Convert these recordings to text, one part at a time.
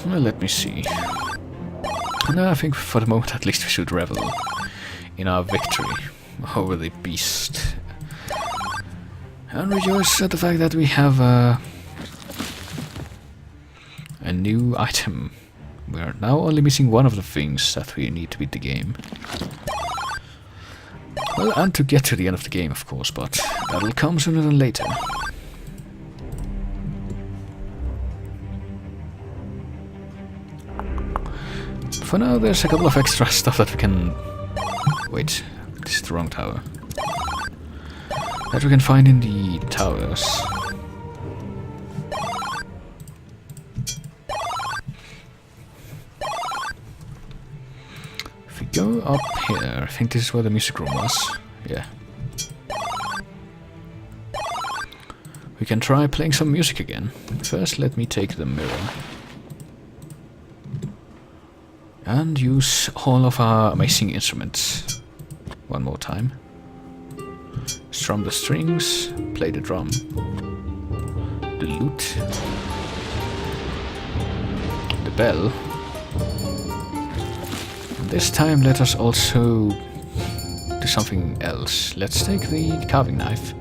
Well, let me see. No, I think for the moment at least we should revel in our victory over the beast. And rejoice at the fact that we have a new item. We are now only missing one of the things that we need to beat the game. Well, and to get to the end of the game, of course, but that'll come sooner than later. For now, there's a couple of extra stuff that we can... Wait, this is the wrong tower. That we can find in the towers. If we go up here, I think this is where the music room was. Yeah. We can try playing some music again. First, let me take the mirror. And use all of our amazing instruments. One more time. Strum the strings, play the drum. The lute. The bell. And this time let us also do something else. Let's take the carving knife.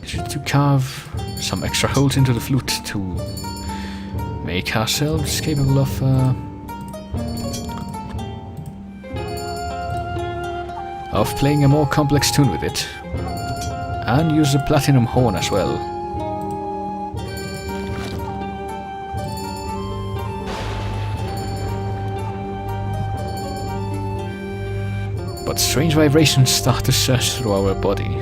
To carve some extra holes into the flute to make ourselves capable of playing a more complex tune with it. And use the platinum horn as well. But strange vibrations start to surge through our body.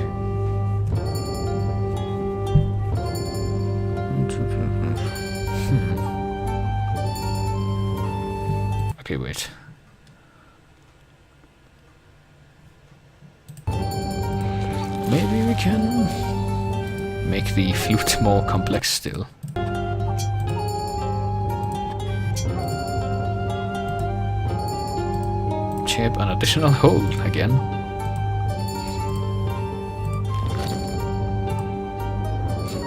Okay, wait. Maybe we can make the flute more complex still. Chip an additional hole again.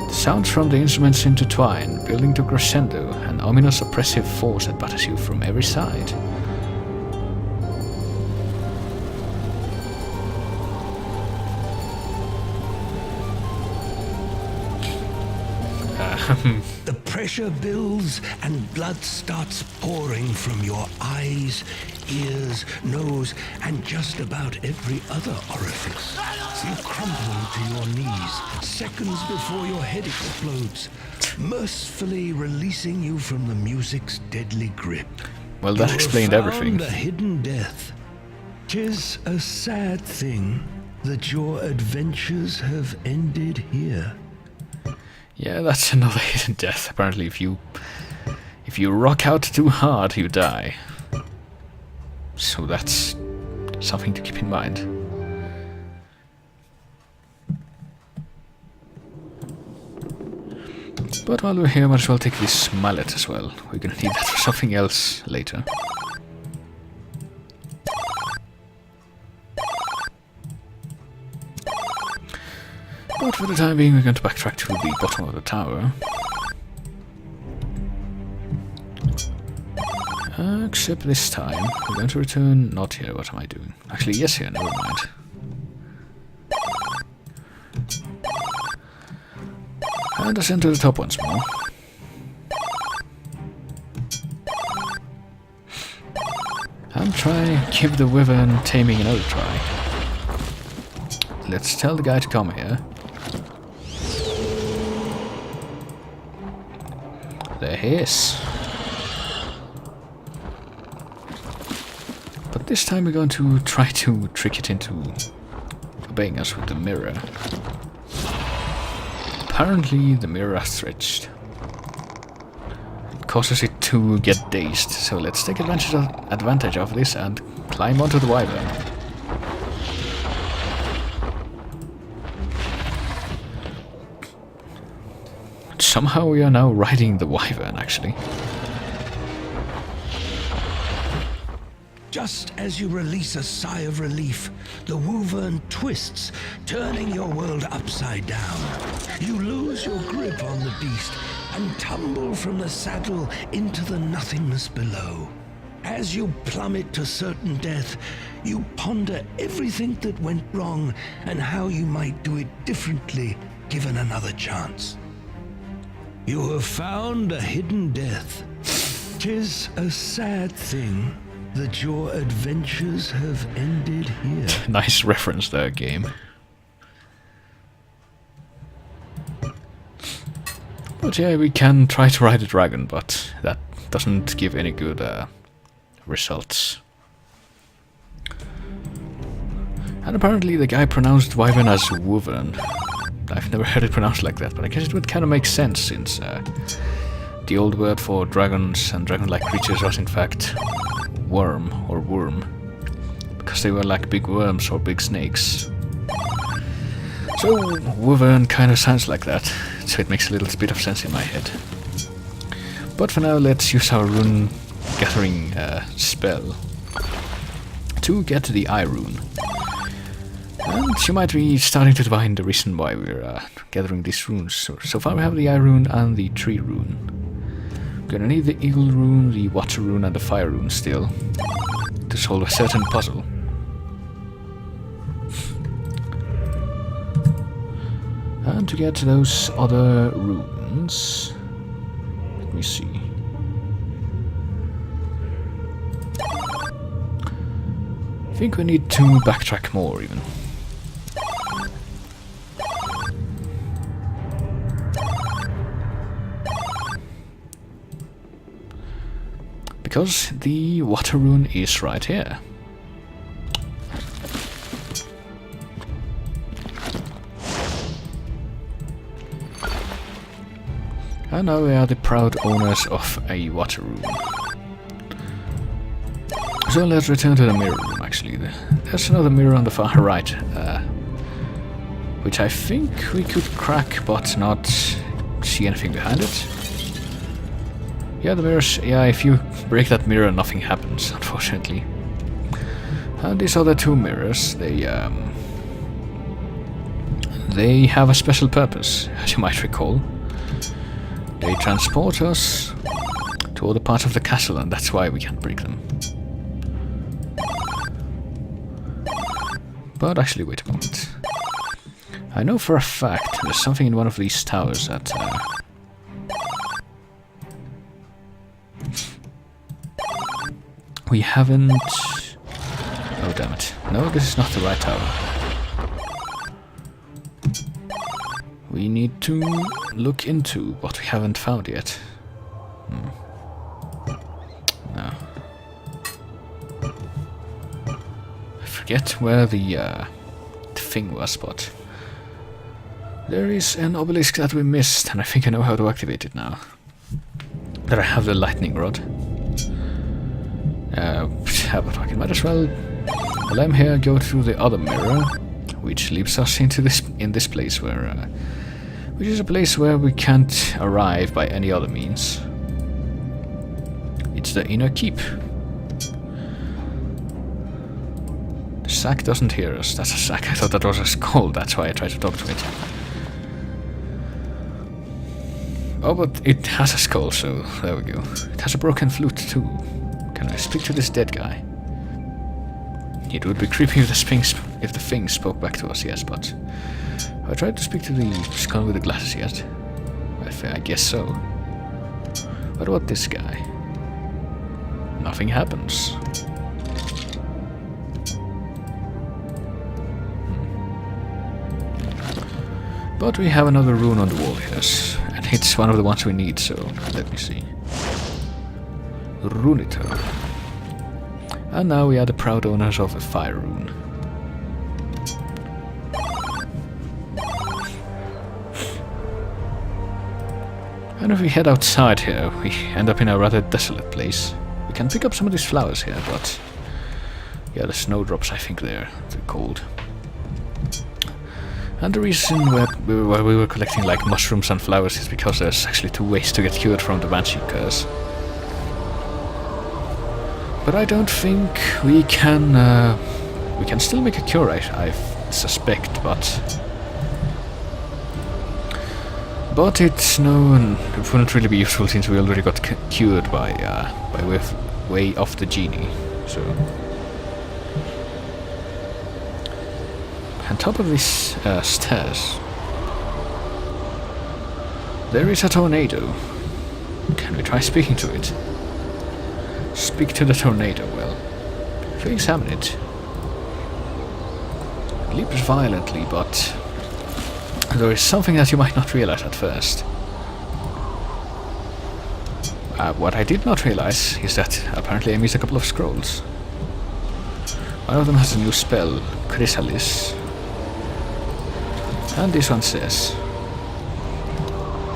The sounds from the instruments intertwine, building to crescendo, an ominous oppressive force that batters you from every side. The pressure builds and blood starts pouring from your eyes, ears, nose, and just about every other orifice. You crumple to your knees, seconds before your head explodes, mercifully releasing you from the music's deadly grip. Well, that explained everything. A hidden death. 'Tis a sad thing that your adventures have ended here. Yeah, that's another hidden death. Apparently, if you rock out too hard, you die. So that's something to keep in mind. But while we're here, might as well take this mallet as well. We're gonna need that for something else later. But for the time being, we're going to backtrack to the bottom of the tower. Except this time, we're going to return... Not here, what am I doing? Actually, yes here, never mind. And ascend to the top once more. And try give the wyvern taming another try. Let's tell the guy to come here. There he is. But this time we're going to try to trick it into obeying us with the mirror. Apparently the mirror has stretched. It causes it to get dazed, so let's take advantage of this and climb onto the wyvern. Somehow we are now riding the wyvern, actually. Just as you release a sigh of relief, the wyvern twists, turning your world upside down. You lose your grip on the beast, and tumble from the saddle into the nothingness below. As you plummet to certain death, you ponder everything that went wrong and how you might do it differently given another chance. You have found a hidden death. 'Tis a sad thing that your adventures have ended here. Nice reference there, game. But yeah, we can try to ride a dragon, but that doesn't give any good results. And apparently the guy pronounced wyvern as woven. I've never heard it pronounced like that, but I guess it would kind of make sense since the old word for dragons and dragon-like creatures was in fact worm or worm, because they were like big worms or big snakes. So wyvern kind of sounds like that, so it makes a little bit of sense in my head. But for now, let's use our rune gathering spell to get the eye rune. And you might be starting to divine the reason why we're gathering these runes. So far we have the eye rune and the tree rune. We're gonna need the eagle rune, the water rune and the fire rune still to solve a certain puzzle. And to get those other runes, let me see. I think we need to backtrack more even. Because the water rune is right here. And now we are the proud owners of a water rune. So let's return to the mirror room actually. There's another mirror on the far right, which I think we could crack but not see anything behind it. Yeah, the mirrors, yeah, if you break that mirror nothing happens, unfortunately. And these other two mirrors, they have a special purpose, as you might recall. They transport us to other parts of the castle, and that's why we can't break them. But actually, wait a moment. I know for a fact there's something in one of these towers that... we haven't... Oh, damn it. No, this is not the right tower. We need to look into what we haven't found yet. No. I forget where the thing was, but... there is an obelisk that we missed, and I think I know how to activate it now. That I have the lightning rod. But I can might as well, while I'm here, go through the other mirror, which leads us into this place where, which is a place where we can't arrive by any other means. It's the inner keep. The sack doesn't hear us. That's a sack. I thought that was a skull. That's why I tried to talk to it. Oh, but it has a skull, so there we go. It has a broken flute too. Can I speak to this dead guy? It would be creepy if the thing spoke back to us, yes, but... have I tried to speak to the skull with the glasses yet? I guess so. What about this guy? Nothing happens. But we have another rune on the wall here, and it's one of the ones we need, so let me see. Runiter. And now we are the proud owners of a fire rune. And if we head outside here, we end up in a rather desolate place. We can pick up some of these flowers here, but... yeah, the snowdrops, I think they're cold. And the reason why we were collecting like mushrooms and flowers is because there's actually 2 ways to get cured from the Banshee curse. But I don't think we can still make a cure, I suspect, but... But it's no, it wouldn't really be useful since we already got cured by way of the genie. So, on top of these stairs, there is a tornado. Can we try speaking to it? Speak to the tornado. Well, if we examine it, it leaps violently, but there is something that you might not realize at first. What I did not realize is that apparently I missed a couple of scrolls. One of them has a new spell, Chrysalis. And this one says,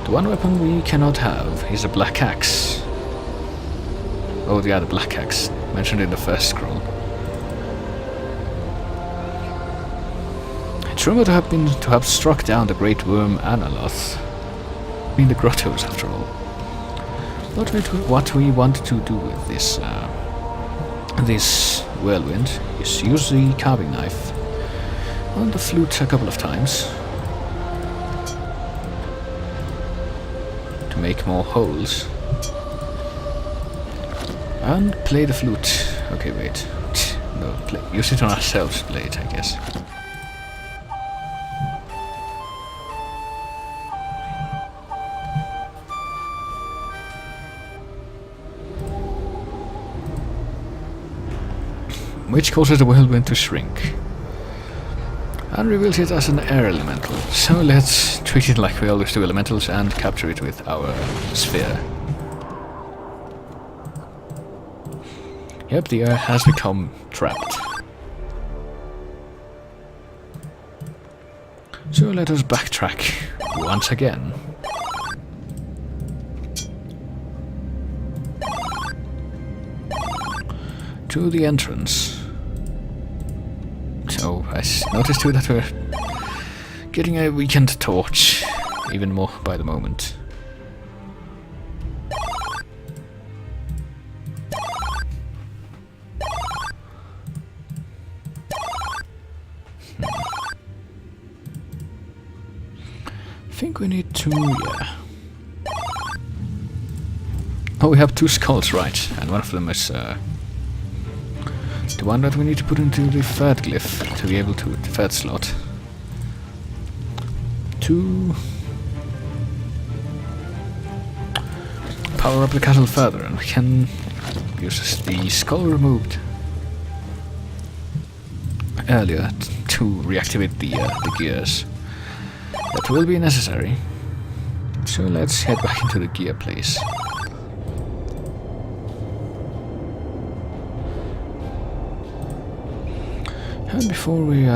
the one weapon we cannot have is a black axe. Oh, the other black axe, mentioned in the first scroll. It's rumored to have struck down the great worm Analoth in the grottos, after all. But what we want to do with this whirlwind is use the carving knife on the flute a couple of times to make more holes and play the flute. Okay, wait. No, use it on ourselves. Play it, I guess. Which causes the whirlwind to shrink and reveals it as an air elemental. So let's treat it like we always do elementals and capture it with our sphere. Yep, the air has become trapped. So let us backtrack once again. To the entrance. So I noticed too that we're getting a weakened torch, even more by the moment. I think we need to, yeah. Oh, we have two skulls, right, and one of them is the one that we need to put into the third glyph to be able to, the third slot. To power up the castle further, and we can use the skull removed earlier to reactivate the gears. That will be necessary. So let's head back into the gear place. And before we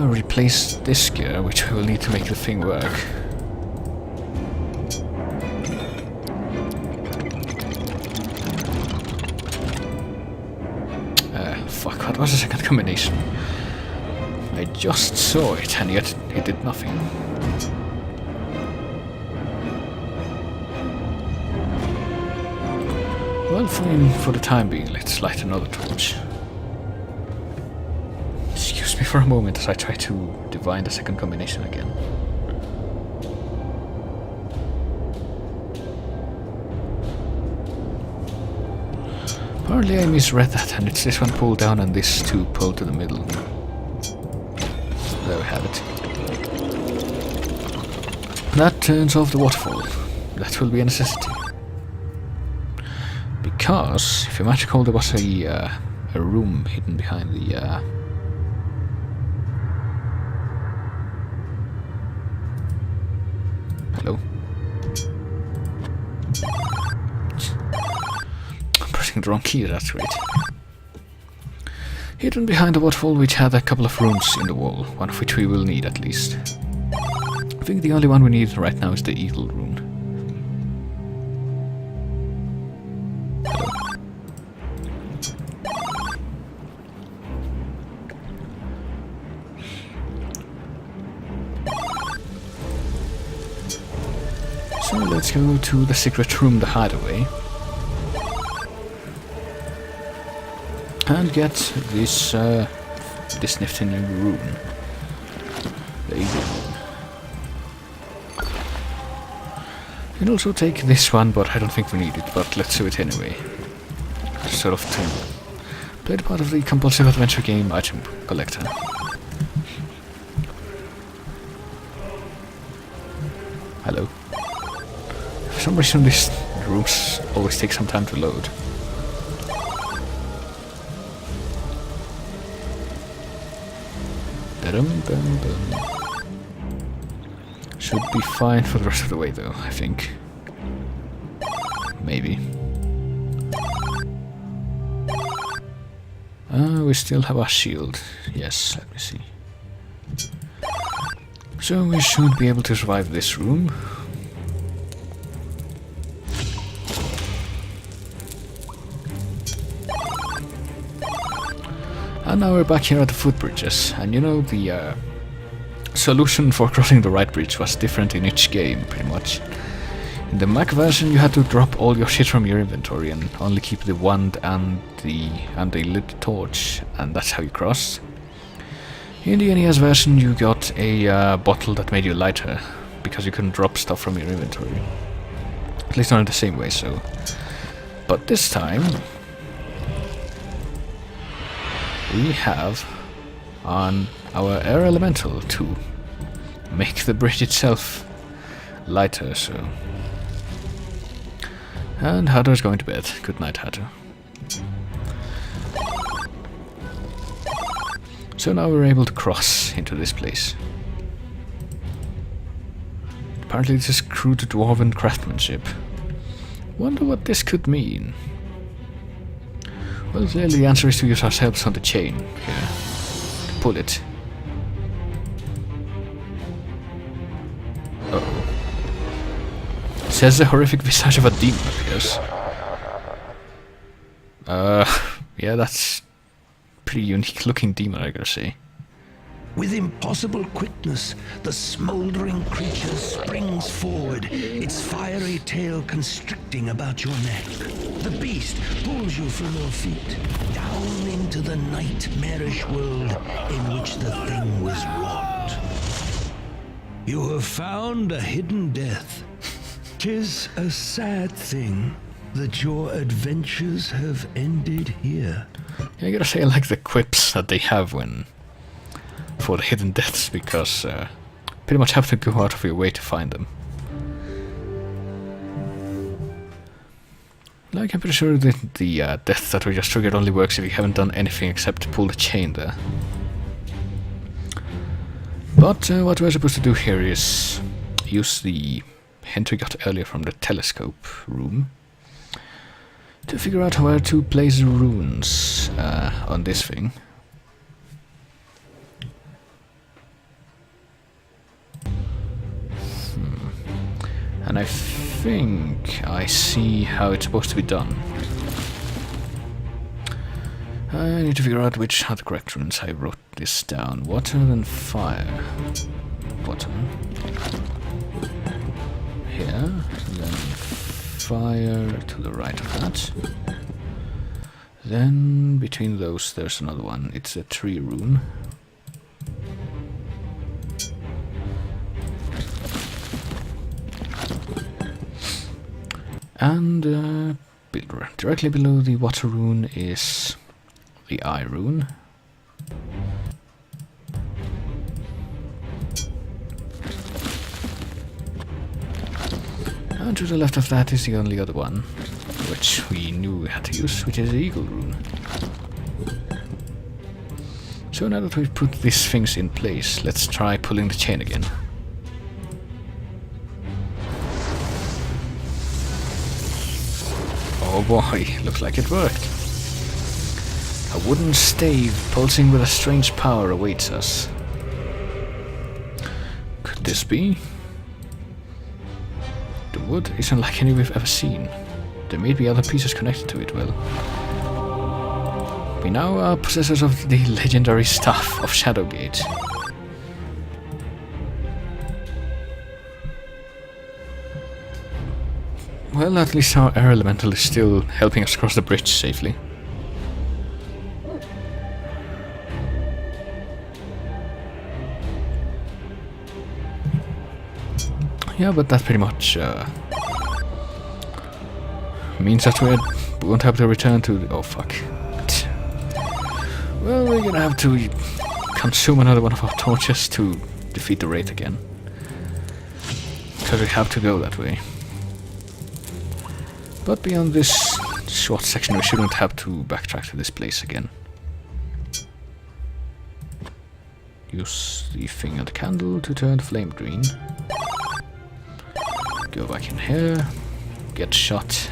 replace this gear, which we will need to make the thing work. Fuck, what was the second combination? I just saw it, and yet it did nothing. Well, for the time being, let's light another torch. Excuse me for a moment as I try to divine the second combination again. Apparently I misread that, and it's this one pulled down and this two pulled to the middle. There we have it. That turns off the waterfall. That will be a necessity. Because, if you might recall, there was a room hidden behind the... Hello? I'm pressing the wrong key, that's right. Hidden behind the waterfall, which had a couple of runes in the wall, one of which we will need at least. I think the only one we need right now is the eagle rune. So let's go to the secret room, the hideaway. And get this nifty new rune. There you go. You can also take this one, but I don't think we need it, but let's do it anyway. Sort of to play the part of the compulsive adventure game item collector. Hello. For some reason these rooms always take some time to load. Should be fine for the rest of the way though, I think. Maybe. We still have our shield. Yes, let me see. So we should be able to survive this room. And now we're back here at the footbridges, and you know the solution for crossing the right bridge was different in each game, pretty much. In the Mac version you had to drop all your shit from your inventory and only keep the wand and the lit torch, and that's how you crossed. In the NES version you got a bottle that made you lighter, because you couldn't drop stuff from your inventory. At least not in the same way, so... But this time... we have on our air elemental to make the bridge itself lighter, so... And Hatter's going to bed. Good night, Hatter. So now we're able to cross into this place. Apparently this is crude dwarven craftsmanship. Wonder what this could mean. Well, clearly the answer is to use ourselves on the chain here. To pull it. Uh-oh. It says the horrific visage of a demon appears. Yeah, that's pretty unique looking demon, I gotta say. With impossible quickness, the smoldering creature springs forward, its fiery tail constricting about your neck. The beast pulls you from your feet, down into the nightmarish world in which the thing was wrought. You have found a hidden death. 'Tis a sad thing that your adventures have ended here. Yeah, I gotta say I like the quips that they have when... for the hidden deaths, because pretty much have to go out of your way to find them. Like, I'm pretty sure that the death that we just triggered only works if you haven't done anything except pull the chain there. But what we're supposed to do here is use the hint we got earlier from the telescope room to figure out where to place runes on this thing. And I think I see how it's supposed to be done. I need to figure out which are the correct runes. I wrote this down. Water and fire. Water. Here. Then fire to the right of that. Then between those there's another one. It's a tree rune. And directly below the water rune is the eye rune. And to the left of that is the only other one, which we knew we had to use, which is the eagle rune. So now that we've put these things in place, let's try pulling the chain again. Oh boy, looks like it worked. A wooden stave pulsing with a strange power awaits us. Could this be? The wood isn't like any we've ever seen. There may be other pieces connected to it, well. We now are possessors of the legendary staff of Shadowgate. Well, at least our air elemental is still helping us cross the bridge safely. Yeah, but that pretty much means that we won't have to return to... Oh, fuck. Well, we're gonna have to consume another one of our torches to defeat the Wraith again. Because we have to go that way. But beyond this short section, we shouldn't have to backtrack to this place again. Use the thing on the candle to turn the flame green. Go back in here. Get shot.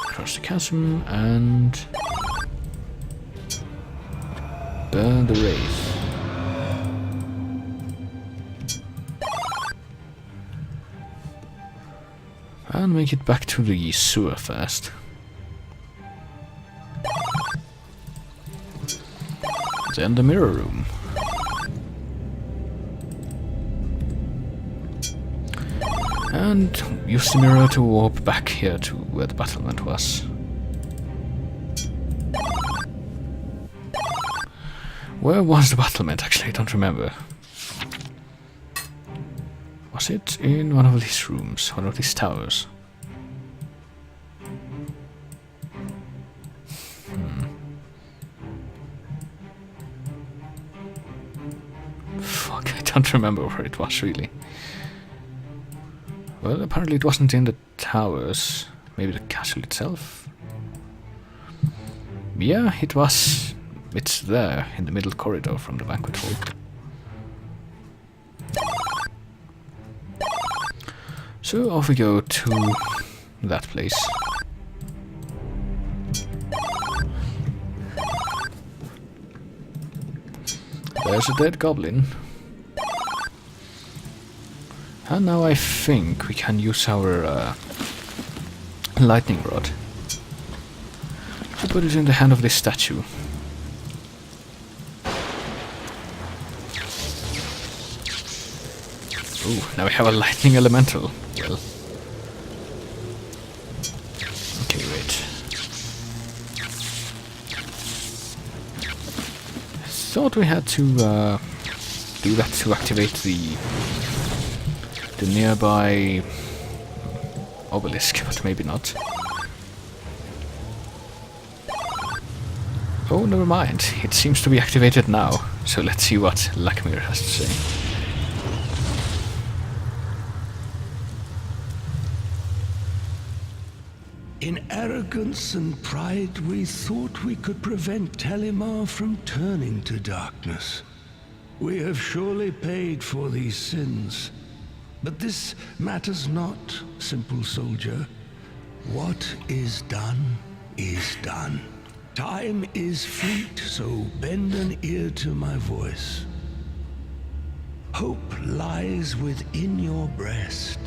Cross the chasm and burn the Wraith. And make it back to the sewer first. Then the mirror room. And use the mirror to warp back here to where the battlement was. Where was the battlement actually? I don't remember. Was it in one of these rooms? One of these towers? Fuck, I don't remember where it was really. Well, apparently it wasn't in the towers. Maybe the castle itself? Yeah, it was. It's there, in the middle corridor from the banquet hall. So off we go to that place. There's a dead goblin. And now I think we can use our lightning rod to put it in the hand of this statue. Ooh, now we have a lightning elemental. Well. Okay, wait. I thought we had to do that to activate the nearby obelisk, but maybe not. Oh, never mind. It seems to be activated now. So let's see what Lakmir has to say. In arrogance and pride, we thought we could prevent Talimar from turning to darkness. We have surely paid for these sins. But this matters not, simple soldier. What is done is done. Time is fleet, so bend an ear to my voice. Hope lies within your breast.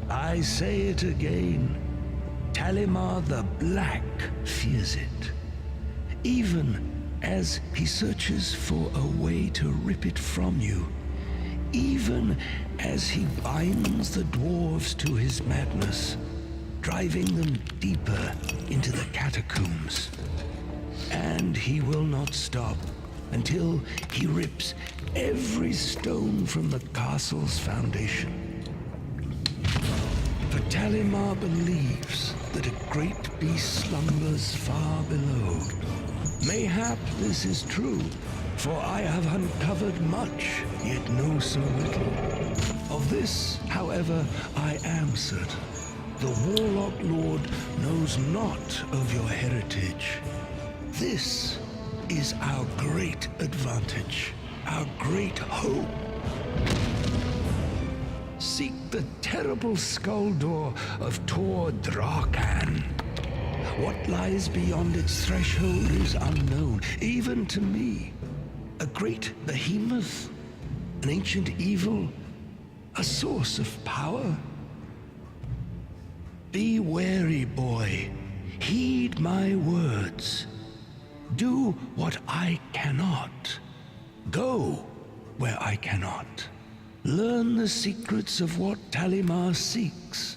I say it again. Talimar the Black fears it, even as he searches for a way to rip it from you, even as he binds the dwarves to his madness, driving them deeper into the catacombs. And he will not stop until he rips every stone from the castle's foundation. For Talimar believes that a great beast slumbers far below. Mayhap this is true, for I have uncovered much, yet know so little. Of this, however, I am certain. The Warlock Lord knows not of your heritage. This is our great advantage, our great hope. Seek the terrible skull door of Tor Drakan. What lies beyond its threshold is unknown, even to me. A great behemoth, an ancient evil, a source of power. Be wary, boy. Heed my words. Do what I cannot. Go where I cannot. Learn the secrets of what Talimar seeks.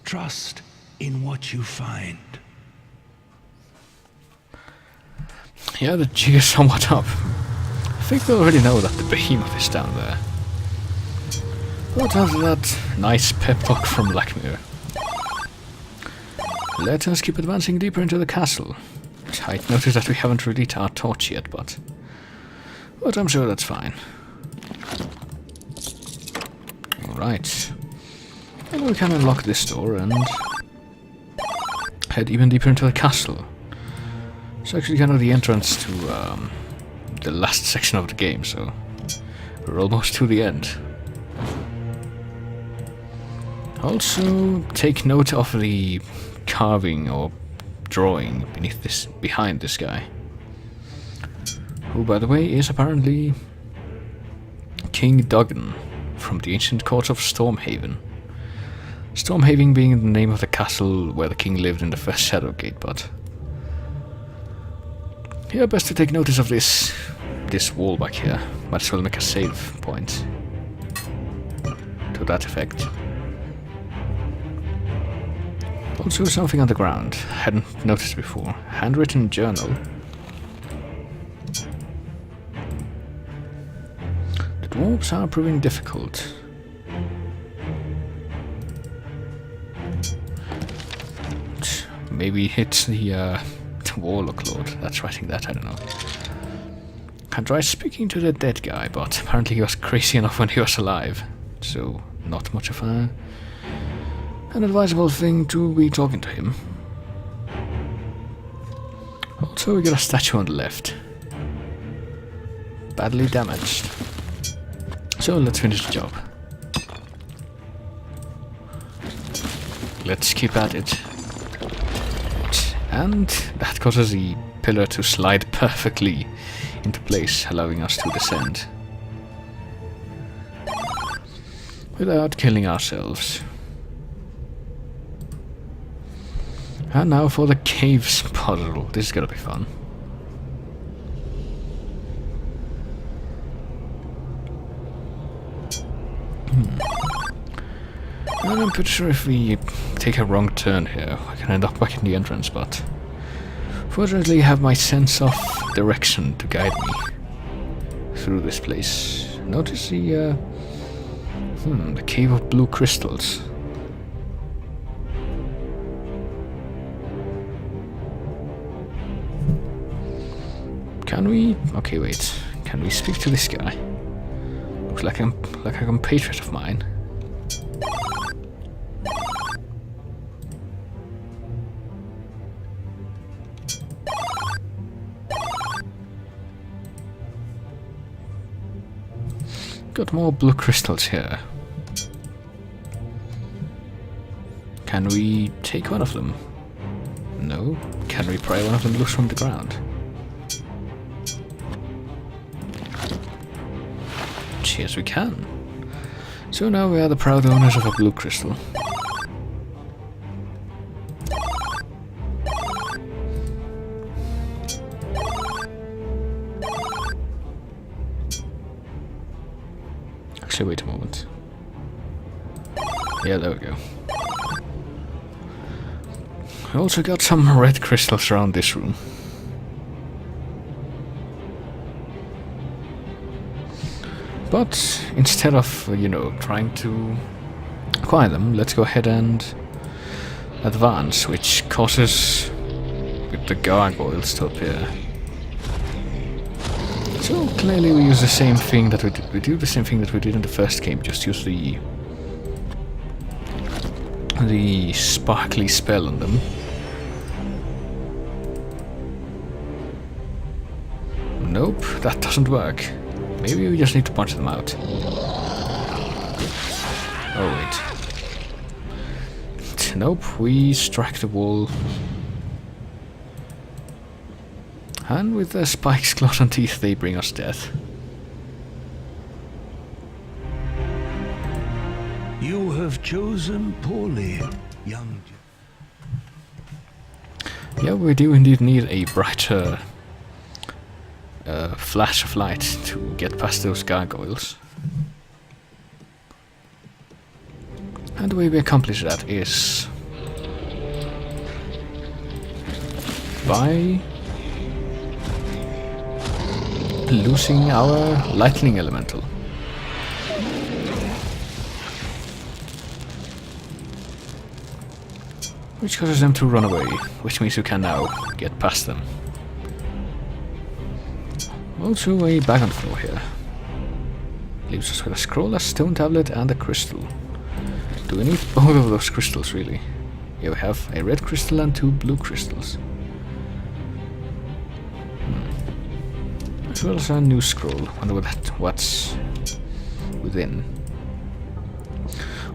Trust in what you find. Yeah, the jig is somewhat up. I think we already know that the behemoth is down there. But after that nice pep talk from Blackmere, let us keep advancing deeper into the castle. I noticed that we haven't relit our torch yet, but I'm sure that's fine. Alright. And we can unlock this door and head even deeper into the castle. It's actually kind of the entrance to the last section of the game, so we're almost to the end. Also, take note of the carving or drawing behind this guy, who, by the way, is apparently King Duggan from the ancient court of Stormhaven. Stormhaven being the name of the castle where the king lived in the first Shadowgate, but yeah, best to take notice of this wall back here. Might as well make a save point to that effect. Also something on the ground, hadn't noticed before. Handwritten journal. The dwarves are proving difficult. Maybe it's the Warlock Lord that's writing that, I don't know. I tried speaking to the dead guy, but apparently he was crazy enough when he was alive. So, not much of an advisable thing to be talking to him. Also, we got a statue on the left. Badly damaged. So, let's finish the job. Let's keep at it. And that causes the pillar to slide perfectly into place, allowing us to descend without killing ourselves. And now for the caves puzzle. This is gonna be fun. And I'm pretty sure if we take a wrong turn here, I can end up back in the entrance, but fortunately I have my sense of direction to guide me through this place. Notice the cave of blue crystals. Can we? Okay, wait. Can we speak to this guy? Looks like a compatriot of mine. Got more blue crystals here. Can we take one of them? No. Can we pry one of them loose from the ground? Yes, we can. So now we are the proud owners of a blue crystal. Actually, wait a moment. Yeah, there we go. We also got some red crystals around this room. But instead of, trying to acquire them, let's go ahead and advance, which causes the gargoyles to appear. So clearly we use the same thing that we did. We do the same thing that we did in the first game, just use the sparkly spell on them. Nope, that doesn't work. Maybe we just need to punch them out. Oh wait. Nope, we strike the wall. And with their spikes, claws and teeth, they bring us death. You have chosen poorly, young. Yeah, we do indeed need a brighter flash of light to get past those gargoyles. And the way we accomplish that is by losing our lightning elemental. Which causes them to run away, which means we can now get past them. Also a bag on the floor here. Leaves us with a scroll, a stone tablet, and a crystal. Do we need both of those crystals, really? Here we have a red crystal and 2 blue crystals. As well as a new scroll. Wonder what's within.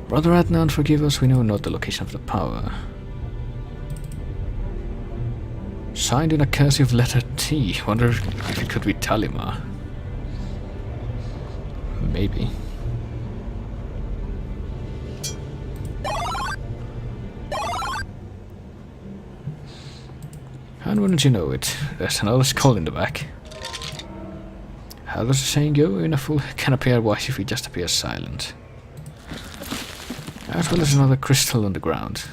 Brother Adnan, forgive us, we know not the location of the power. Signed in a cursive letter T. Wonder if it could be Talima. Maybe. And wouldn't you know it, there's another skull in the back. How does the saying go? In a fool can appear wise if he just appears silent. As well as another crystal on the ground.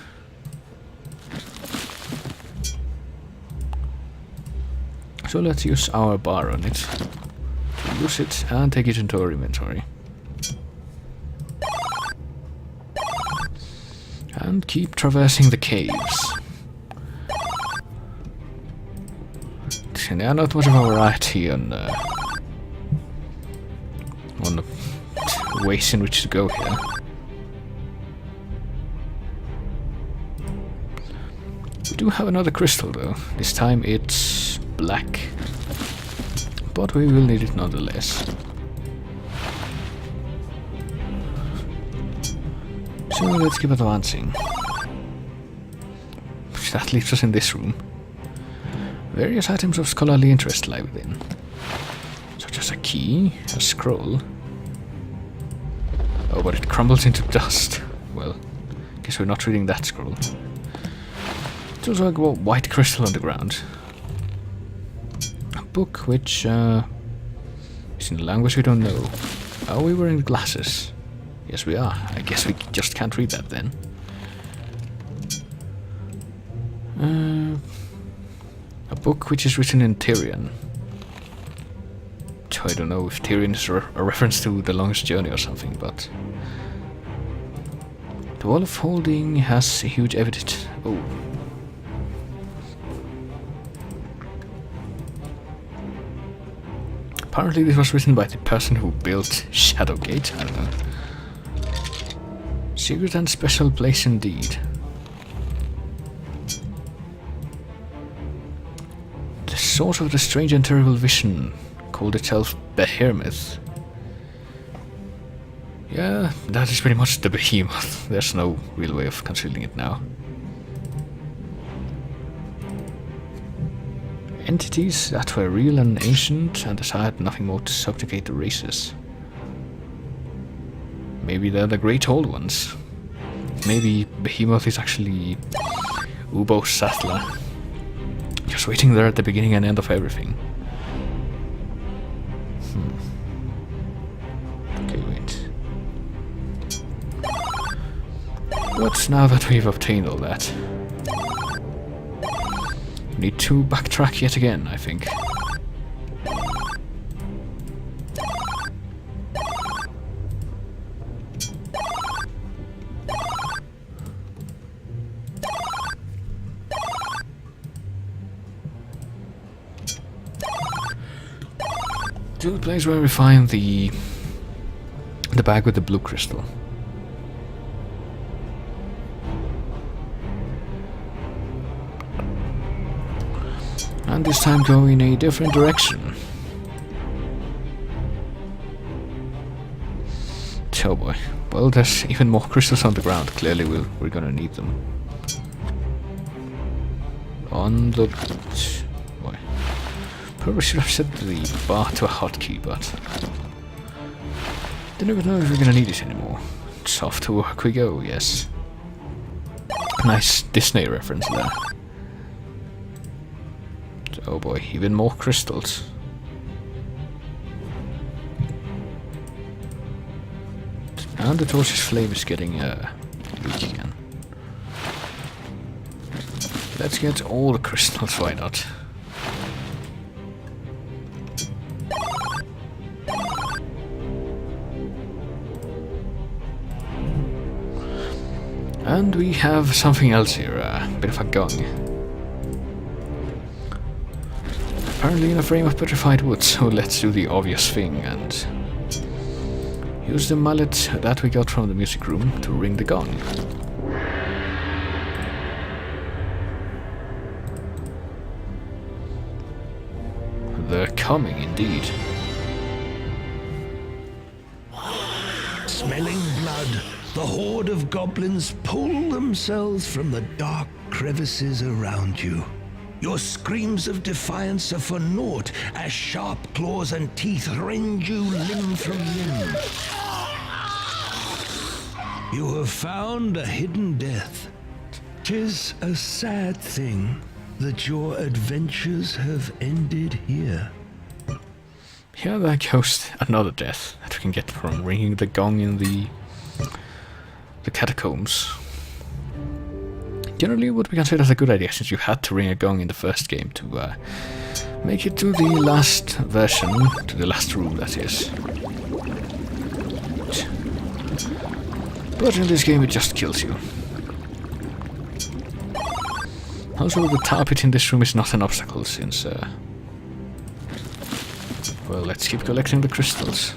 So let's use our bar on it. To use it and take it into our inventory. And keep traversing the caves. There are not much of a variety on the ways in which to go here. We do have another crystal though. This time it's black. But we will need it nonetheless. So let's keep advancing. That leaves us in this room. Various items of scholarly interest lie within. Such as a key, a scroll. Oh, but it crumbles into dust. Well, guess we're not reading that scroll. There's also a white crystal on the ground. A book which is in a language we don't know. Are we wearing glasses? Yes, we are. I guess we just can't read that then. A book which is written in Tyrian. So I don't know if Tyrian is a reference to The Longest Journey or something, but... The Wall of Holding has a huge evidence. Oh. Apparently this was written by the person who built Shadowgate, I don't know. Secret and special place indeed. The source of the strange and terrible vision called itself Behemoth. Yeah, that is pretty much the behemoth. There's no real way of concealing it now. Entities that were real and ancient and desired nothing more to subjugate the races. Maybe they're the great old ones. Maybe Behemoth is actually Ubo Sattler. Just waiting there at the beginning and end of everything. Okay, wait. But now that we've obtained all that, we need to backtrack yet again, I think. To the place where we find the bag with the blue crystal. And this time go in a different direction. Oh boy. Well, there's even more crystals on the ground. Clearly we're gonna need them. On the... boy. Probably should have set the bar to a hotkey, but... don't even know if we're gonna need it anymore. It's off to work we go, yes. Nice Disney reference there. Oh boy, even more crystals. And the torch's flame is getting weak again. Let's get all the crystals, why not? And we have something else here, a bit of a gong. Apparently in a frame of petrified wood, so let's do the obvious thing and use the mallet that we got from the music room to ring the gong. They're coming indeed. Smelling blood, the horde of goblins pull themselves from the dark crevices around you. Your screams of defiance are for naught as sharp claws and teeth rend you limb from limb. You have found a hidden death. 'Tis a sad thing that your adventures have ended here. Here there goes another death that we can get from ringing the gong in the catacombs. Generally would be considered a good idea since you had to ring a gong in the first game to make it to the last version, to the last room that is. But in this game it just kills you. Also the tar pit in this room is not an obstacle since well, let's keep collecting the crystals.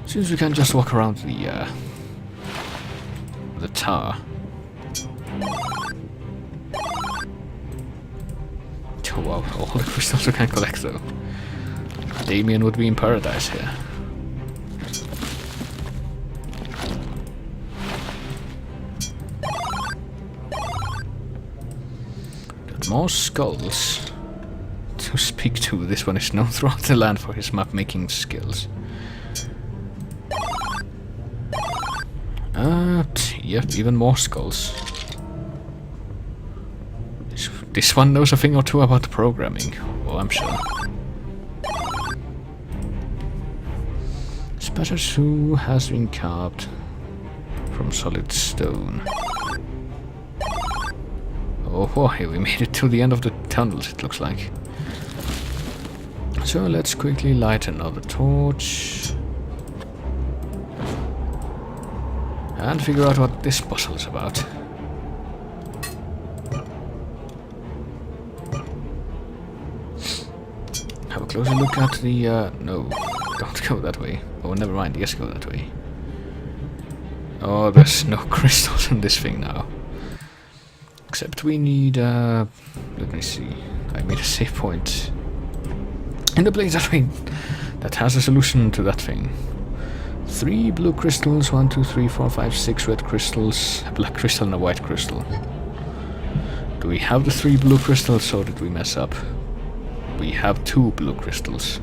Since we can just walk around the tar. Oh wow, all the crystals we can collect though. Damien would be in paradise here. More skulls to speak to. This one is known throughout the land for his map-making skills. Yep, even more skulls. This one knows a thing or two about the programming. Well, I'm sure. Spattered shoe has been carved from solid stone. Oh boy, we made it to the end of the tunnels, it looks like. So let's quickly light another torch. And figure out what this puzzle is about. Have a closer look at the... no, don't go that way. Oh, never mind, yes, go that way. Oh, there's no crystals in this thing now. Except we need, let me see, I made a save point in the place that has a solution to that thing. 3 blue crystals, 1, 2, 3, 4, 5, 6 red crystals, a black crystal and a white crystal. Do we have the 3 blue crystals or did we mess up? We have 2 blue crystals.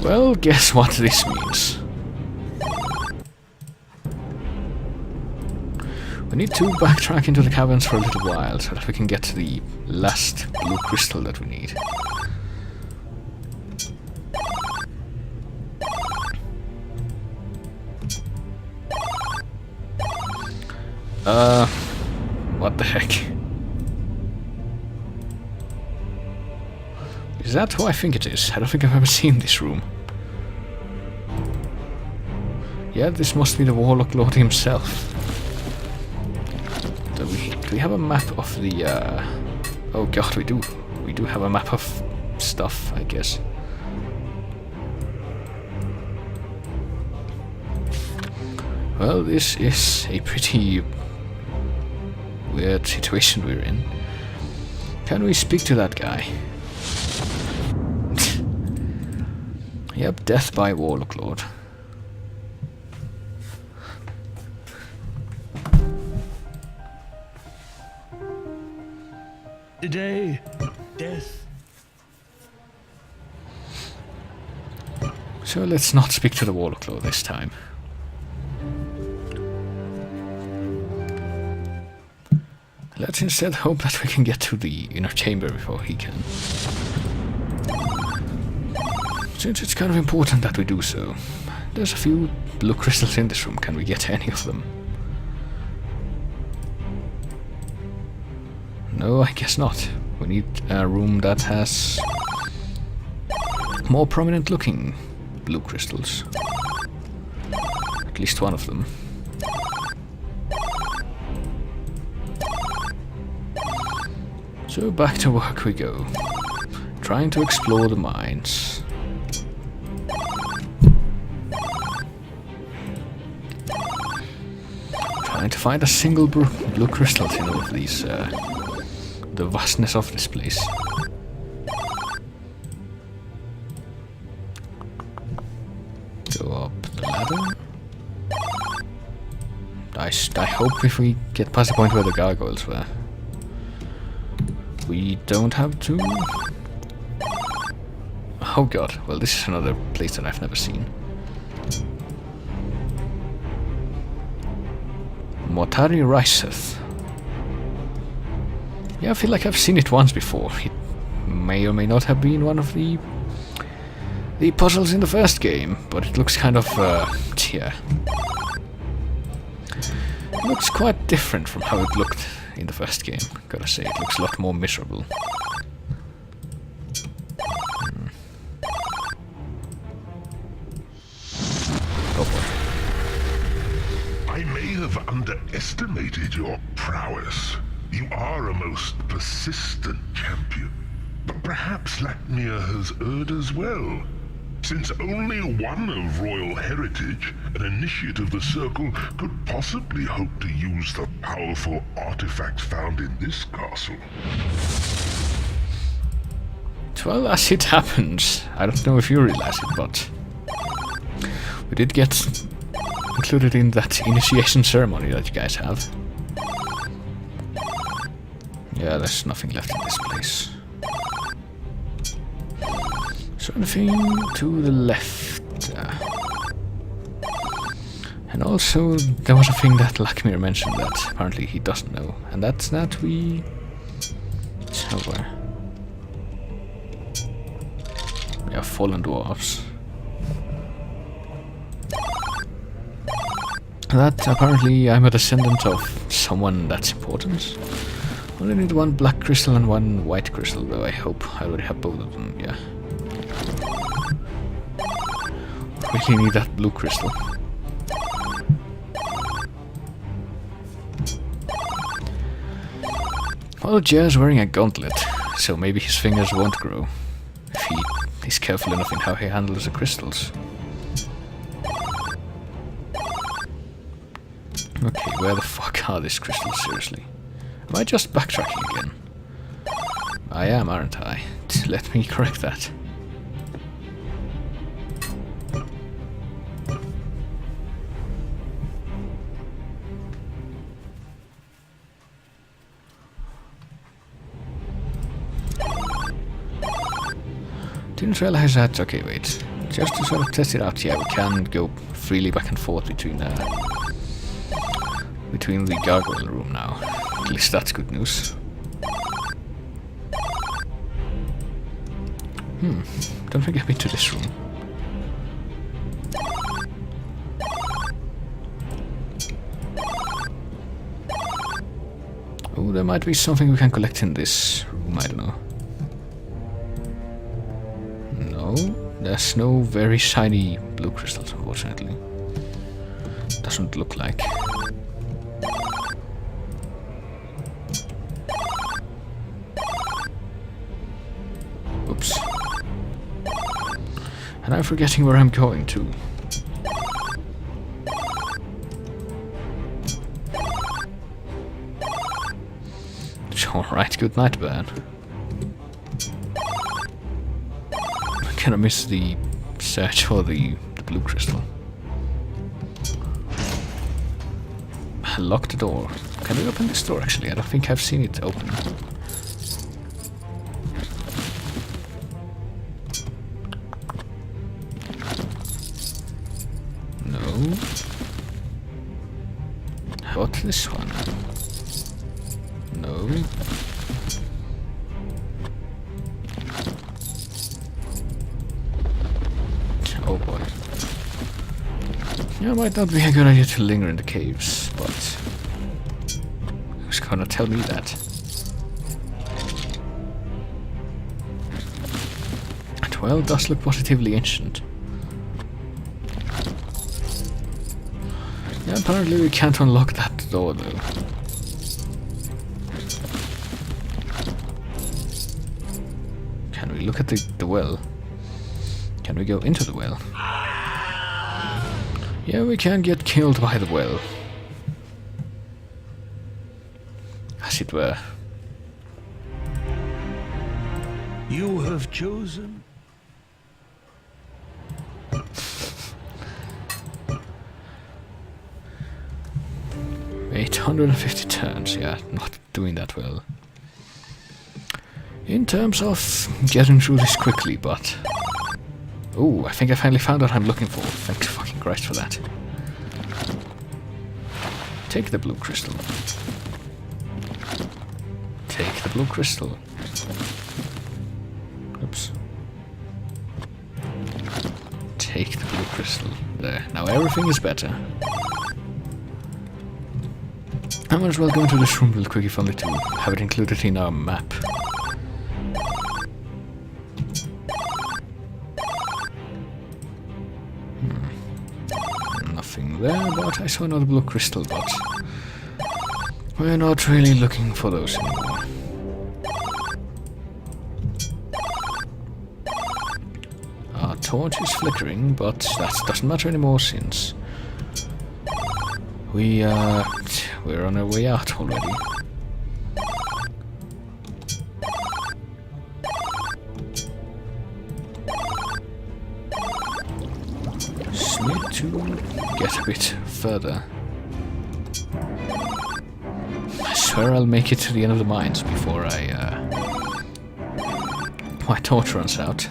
Well, guess what this means. We need to backtrack into the caverns for a little while so that we can get to the last blue crystal that we need. What the heck? Is that who I think it is? I don't think I've ever seen this room. Yeah, this must be the Warlock Lord himself. Do we have a map of the, oh god, we do. We do have a map of stuff, I guess. Well, this is a pretty weird situation we're in. Can we speak to that guy? Yep, death by Warlock Lord. Today, death. So let's not speak to the Warlock Lord this time. Let's instead hope that we can get to the inner chamber before he can. Since it's kind of important that we do so. There's a few blue crystals in this room. Can we get any of them? No, I guess not. We need a room that has more prominent looking blue crystals. At least one of them. So back to work we go. Trying to explore the mines. Trying to find a single blue crystal in all of these, the vastness of this place. Go up the ladder. I hope if we get past the point where the gargoyles were, we don't have to... Oh god, well this is another place that I've never seen. Mortari riseth. Yeah, I feel like I've seen it once before. It may or may not have been one of the puzzles in the first game, but it looks kind of, yeah. It looks quite different from how it looked in the first game, gotta say. It looks a lot more miserable. Oh boy. I may have underestimated your prowess. You are a most persistent champion. But perhaps Lakmir has erred as well. Since only one of royal heritage, an initiate of the Circle, could possibly hope to use the powerful artifacts found in this castle. Well, as it happens, I don't know if you realize it, but we did get included in that initiation ceremony that you guys have. Yeah, there's nothing left in this place. So anything to the left. And also, there was a thing that Lakmir mentioned that apparently he doesn't know, and that's that we... somewhere. We have fallen dwarves. That apparently I'm a descendant of someone that's important. Only need one black crystal and one white crystal, though I hope I already have both of them, yeah. Really need that blue crystal. Well, Jer's wearing a gauntlet, so maybe his fingers won't grow. If he is careful enough in how he handles the crystals. Okay, where the fuck are these crystals, seriously? Am I just backtracking again? I am, aren't I? Let me correct that. Didn't realize that. Okay, wait. Just to sort of test it out, yeah, we can go freely back and forth between the gargoyle room now. At least that's good news. Don't think I've been to this room. Oh, there might be something we can collect in this room, I don't know. No, there's no very shiny blue crystals, unfortunately. Doesn't look like. Oops. And I'm forgetting where I'm going to. Alright, good night, Baron. I'm gonna miss the search for the blue crystal. Lock the door. Can we open this door, actually? I don't think I've seen it open. No. How about this one? No. Oh boy. Yeah, it might not be a good idea to linger in the caves, but who's gonna tell me that? That well does look positively ancient. Yeah, apparently we can't unlock that door though. Can we look at the well? Can we go into the well? Yeah, we can get killed by the well. As it were. You have chosen. 850 turns, yeah, not doing that well. In terms of getting through this quickly, but... Oh, I think I finally found what I'm looking for. Thank fucking Christ for that. Take the blue crystal. Take the blue crystal. Oops. Take the blue crystal. There, now everything is better. I might as well go into this room real quick if only to have it included in our map. Nothing there, but I saw another blue crystal, but we're not really looking for those anymore. Our torch is flickering, but that doesn't matter anymore since we're on our way out already. Just need to get a bit further. I swear I'll make it to the end of the mines before my torch runs out.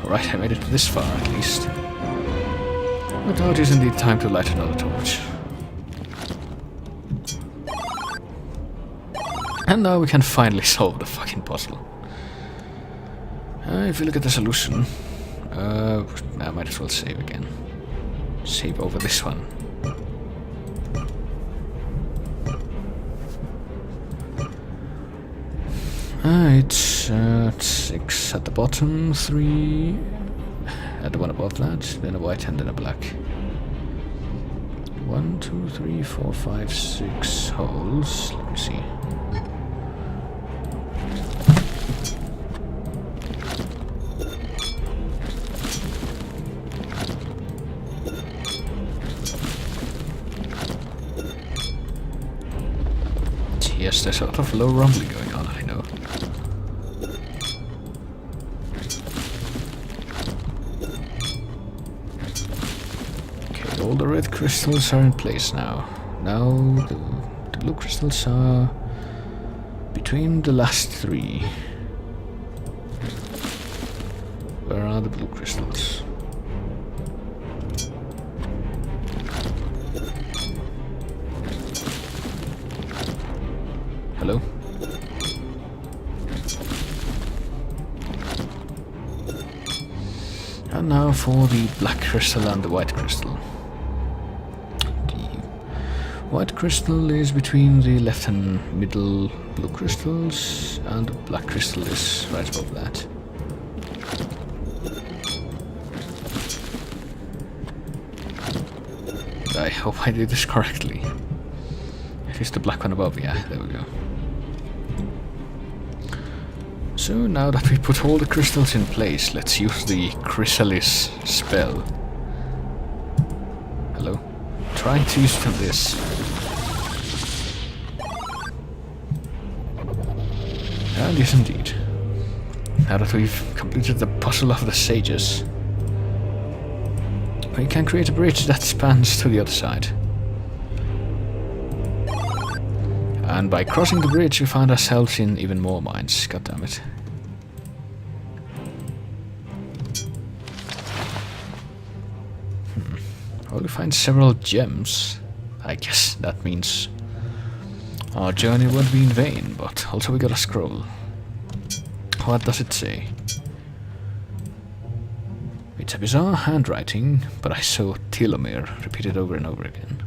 Alright, I made it this far at least. But now it is indeed time to light another torch. And now we can finally solve the fucking puzzle. If you look at the solution, I might as well save again. Save over this one. It's 6 at the bottom, 3 at the one above that, then a white and then a black. 1, 2, 3, 4, 5, 6 holes. Let me see. Yes, there's a lot of low rumbling going on, I know. Okay, all the red crystals are in place now. Now the blue crystals are between the last 3. Where are the blue crystals? Hello? And now for the black crystal and the white crystal. The white crystal is between the left and middle blue crystals, and the black crystal is right above that. I hope I did this correctly. At least the black one above, yeah, there we go. So now that we put all the crystals in place, let's use the Chrysalis spell. Hello? Trying to use it on this. And yes indeed. Now that we've completed the puzzle of the sages, we can create a bridge that spans to the other side. And by crossing the bridge we find ourselves in even more mines, goddammit. Well, we find several gems. I guess that means our journey won't be in vain, but also we got a scroll. What does it say? It's a bizarre handwriting, but I saw telomere repeated over and over again.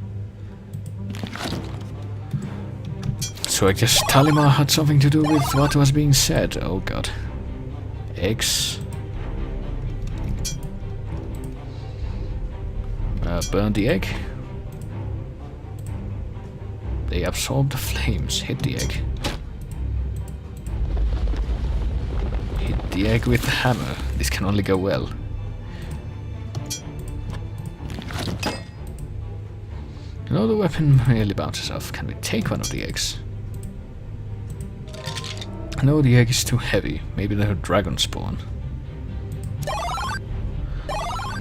So I guess Talima had something to do with what was being said. Oh god. Eggs. Burn the egg. They absorb the flames. Hit the egg. Hit the egg with the hammer. This can only go well. No, the weapon merely bounces off. Can we take one of the eggs? No, the egg is too heavy. Maybe they're dragon spawn.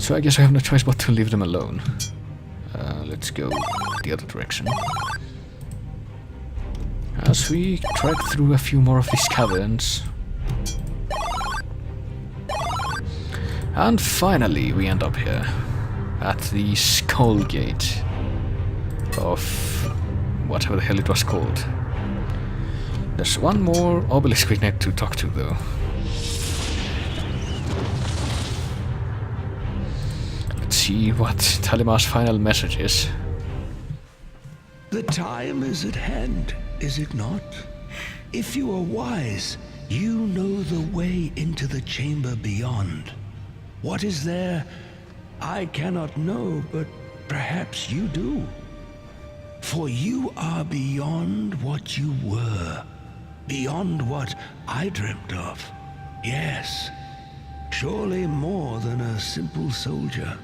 So I guess I have no choice but to leave them alone. Let's go the other direction. As we trek through a few more of these caverns. And finally we end up here. At the Skull Gate. Of whatever the hell it was called. There's one more obelisk we need to talk to though. Let's see what Talima's final message is. The time is at hand, is it not? If you are wise, you know the way into the chamber beyond. What is there? I cannot know, but perhaps you do. For you are beyond what you were. Beyond what I dreamt of. Yes, surely more than a simple soldier.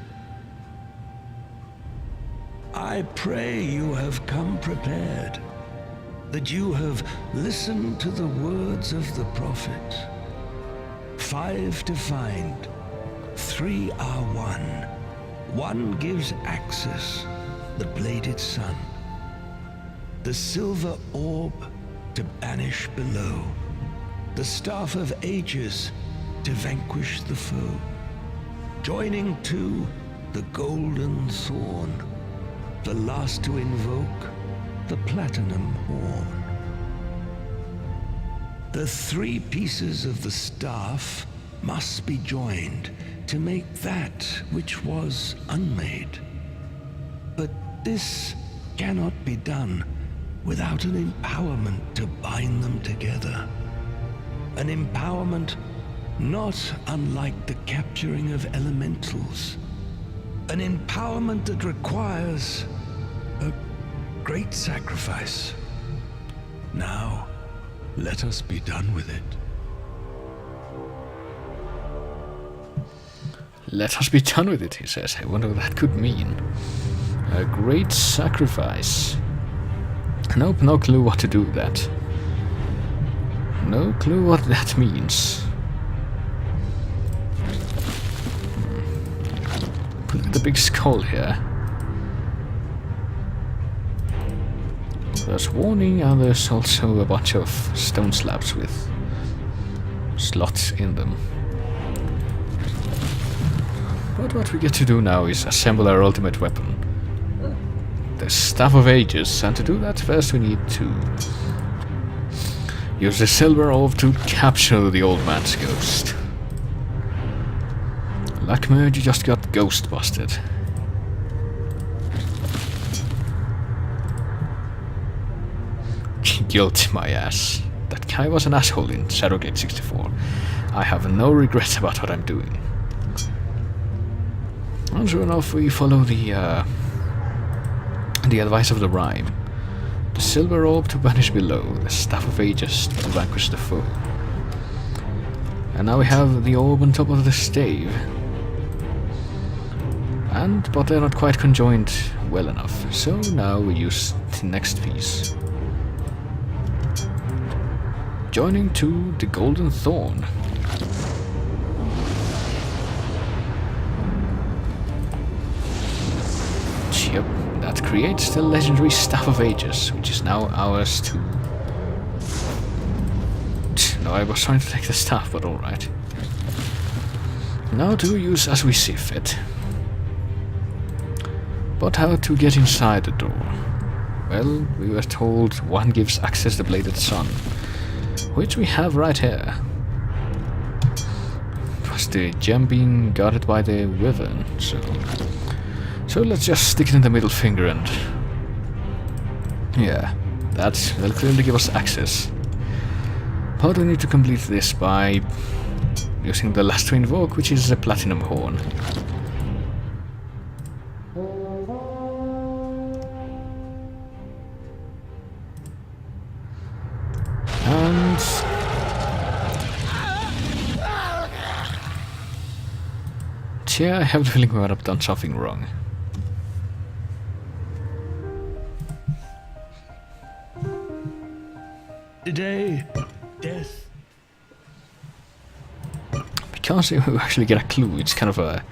I pray you have come prepared. That you have listened to the words of the prophet. 5 to find. 3 are one. One gives access, the bladed sun. The silver orb to banish below. The staff of ages to vanquish the foe. Joining to the golden thorn. The last to invoke the platinum horn. The 3 pieces of the staff must be joined to make that which was unmade. But this cannot be done without an empowerment to bind them together. An empowerment not unlike the capturing of elementals. An empowerment that requires a great sacrifice. Now, let us be done with it. Let us be done with it, he says. I wonder what that could mean. A great sacrifice. Nope, no clue what to do with that. No clue what that means. Look at the big skull here. There's warning and there's also a bunch of stone slabs with slots in them. But what we get to do now is assemble our ultimate weapon. The Staff of Ages, and to do that first we need to use the silver orb to capture the old man's ghost. Luck merge, you just got ghost busted. Guilt my ass. That guy was an asshole in Shadowgate 64. I have no regrets about what I'm doing. And sure enough, we follow the advice of the rhyme. The silver orb to vanish below, the staff of ages to vanquish the foe. And now we have the orb on top of the stave. But they're not quite conjoined well enough, so now we use the next piece. Joining to the golden thorn. Yep, that creates the legendary Staff of Ages, which is now ours to... No, I was trying to take the staff, but alright. Now to use as we see fit. But how to get inside the door? Well, we were told one gives access to the bladed sun, which we have right here. Was the gem being guarded by the wyvern, so let's just stick it in the middle finger and... Yeah, That will clearly give us access. But we need to complete this by using the last to invoke, which is the platinum horn. And yeah, I have the feeling we might have done something wrong. Today, death. Because you actually get a clue, it's kind of a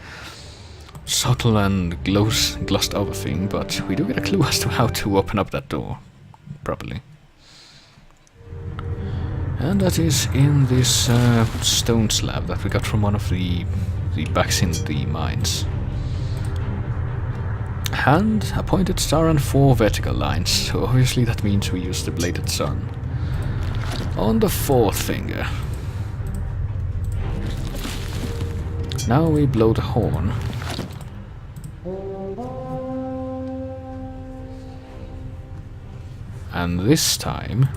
subtle and glossed over thing, but we do get a clue as to how to open up that door properly. And that is in this stone slab that we got from one of the backs in the mines. And a pointed star and 4 vertical lines, so obviously that means we use the bladed sun. On the 4th finger. Now we blow the horn. And this time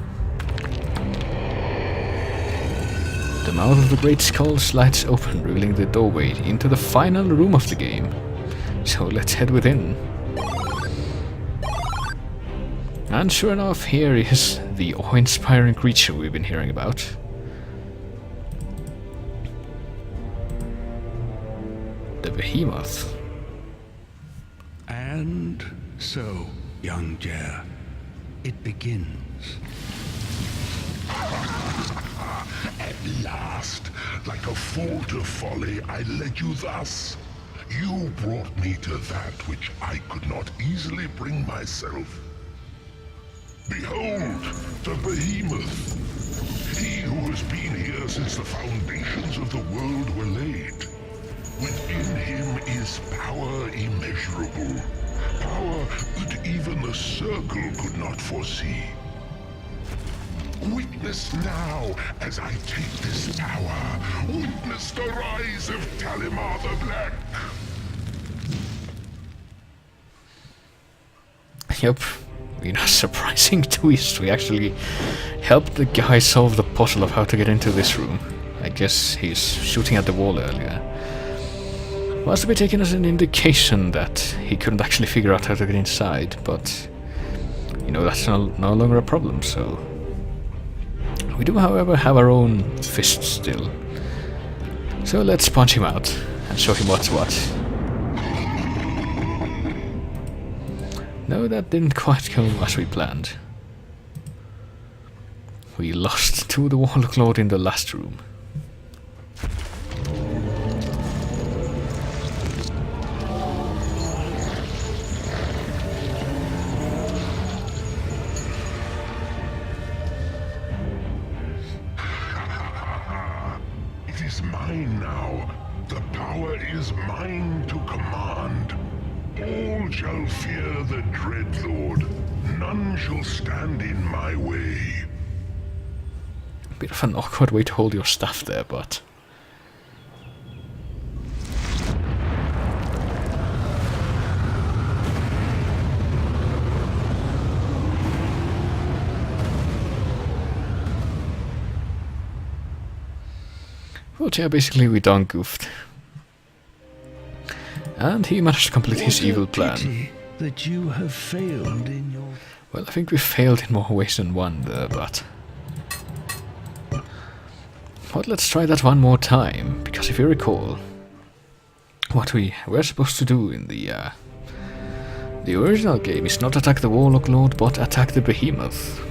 the mouth of the great skull slides open, revealing the doorway into the final room of the game. So let's head within. And sure enough, here is the awe-inspiring creature we've been hearing about. The behemoth. And so, young Jer, it begins. At last, like a fool to folly, I led you thus. You brought me to that which I could not easily bring myself. Behold, the behemoth. He who has been here since the foundations of the world were laid. Within him is power immeasurable. Power that even the circle could not foresee. Witness now as I take this power. Witness the rise of Talimar the Black. Yep, in a surprising twist, we actually helped the guy solve the puzzle of how to get into this room. I guess he's shooting at the wall earlier. Must be taken as an indication that he couldn't actually figure out how to get inside, but you know, that's no longer a problem, so... We do, however, have our own fist still. So let's punch him out and show him what's what. No, that didn't quite go as we planned. We lost to the Warlock Lord in the last room. It is mine now. The power is mine to command. All shall fear the Dread Lord. None shall stand in my way. Bit of an awkward way to hold your staff there, but... But yeah, basically we done goofed. And he managed to complete his evil plan. That you have failed in your... Well, I think we failed in more ways than one there, but... But let's try that one more time, because if you recall, what we were supposed to do in the original game is not attack the Warlock Lord, but attack the Behemoth.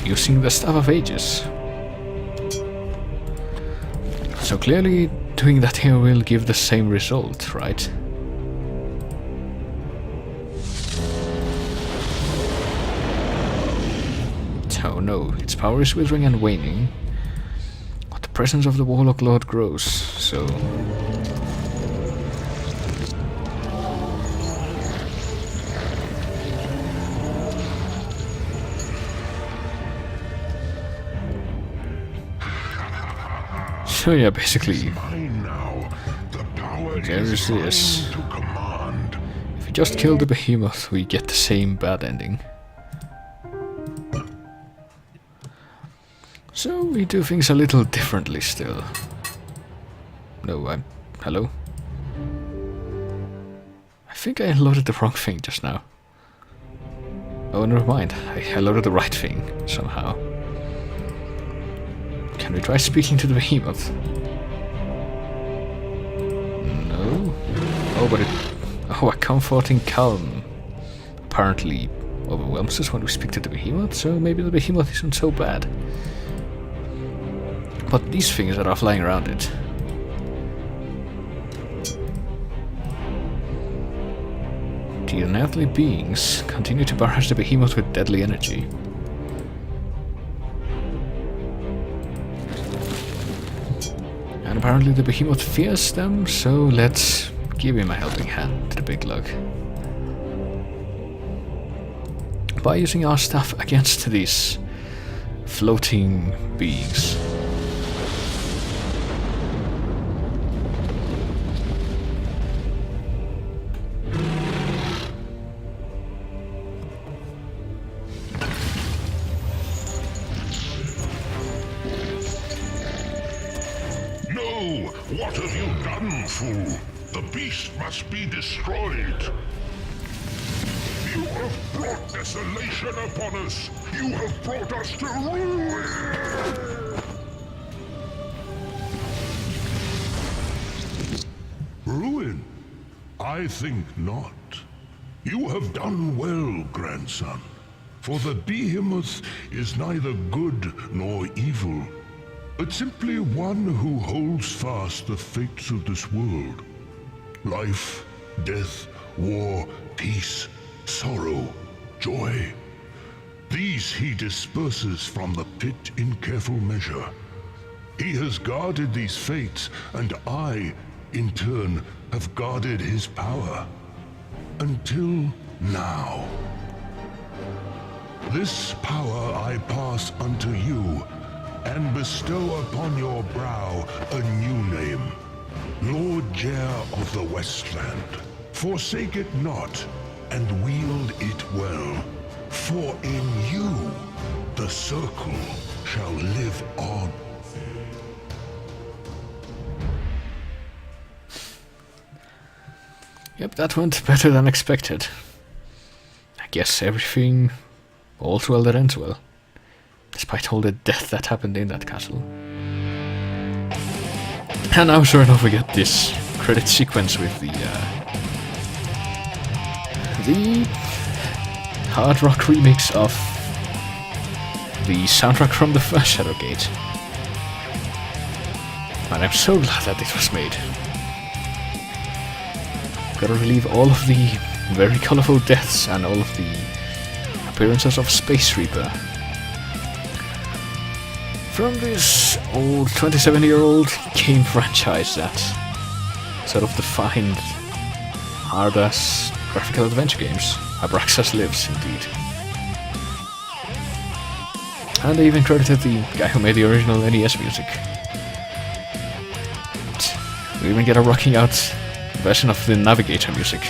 Using the Staff of Ages. So clearly, doing that here will give the same result, right? Oh no, its power is withering and waning, but the presence of the Warlock Lord grows, so... So yeah, basically, there is this. If we just kill the Behemoth, we get the same bad ending. So we do things a little differently still. No, hello? I think I loaded the wrong thing just now. Oh, never mind. I loaded the right thing, somehow. Can we try speaking to the behemoth? No? Oh, but it... Oh, a comforting calm apparently overwhelms us when we speak to the behemoth, so maybe the behemoth isn't so bad. But these things that are flying around it... The unearthly beings continue to barrage the behemoth with deadly energy. And apparently the behemoth fears them, so let's give him a helping hand to the big lug. By using our staff against these floating beings. What have you done, fool? The beast must be destroyed. You have brought desolation upon us. You have brought us to ruin. Ruin? I think not. You have done well, grandson. For the behemoth is neither good nor evil, but simply one who holds fast the fates of this world. Life, death, war, peace, sorrow, joy. These he disperses from the pit in careful measure. He has guarded these fates, and I, in turn, have guarded his power. Until now. This power I pass unto you, and bestow upon your brow a new name, Lord Jer of the Westland. Forsake it not, and wield it well, for in you the circle shall live on. Yep, that went better than expected. I guess everything all's well that ends well. Despite all the death that happened in that castle. And now sure enough we get this credit sequence with the hard rock remix of the soundtrack from the first Shadowgate. And I'm so glad that this was made. Gotta relieve all of the very colorful deaths and all of the appearances of Space Reaper from this old 27-year-old game franchise that sort of defined hard-ass graphical adventure games. Abraxas lives, indeed. And they even credited the guy who made the original NES music. We even get a rocking out version of the Navigator music.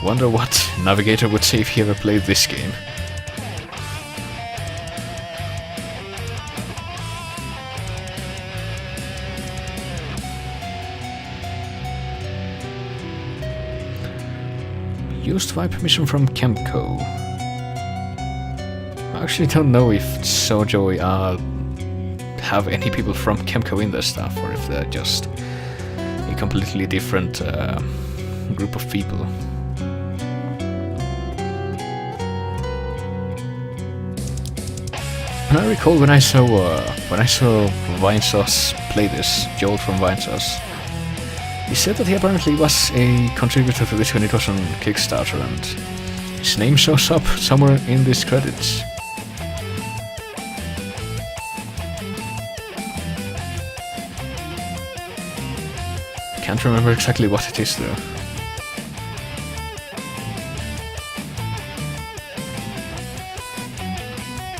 Wonder what Navigator would say if he ever played this game. Used by permission from Kemco. I actually don't know if Sojo have any people from Kemco in their staff, or if they're just a completely different group of people. And I recall when I saw Vinesauce play this, Joel from Vinesauce, he said that he apparently was a contributor to this when it was on Kickstarter, and his name shows up somewhere in these credits. Can't remember exactly what it is though.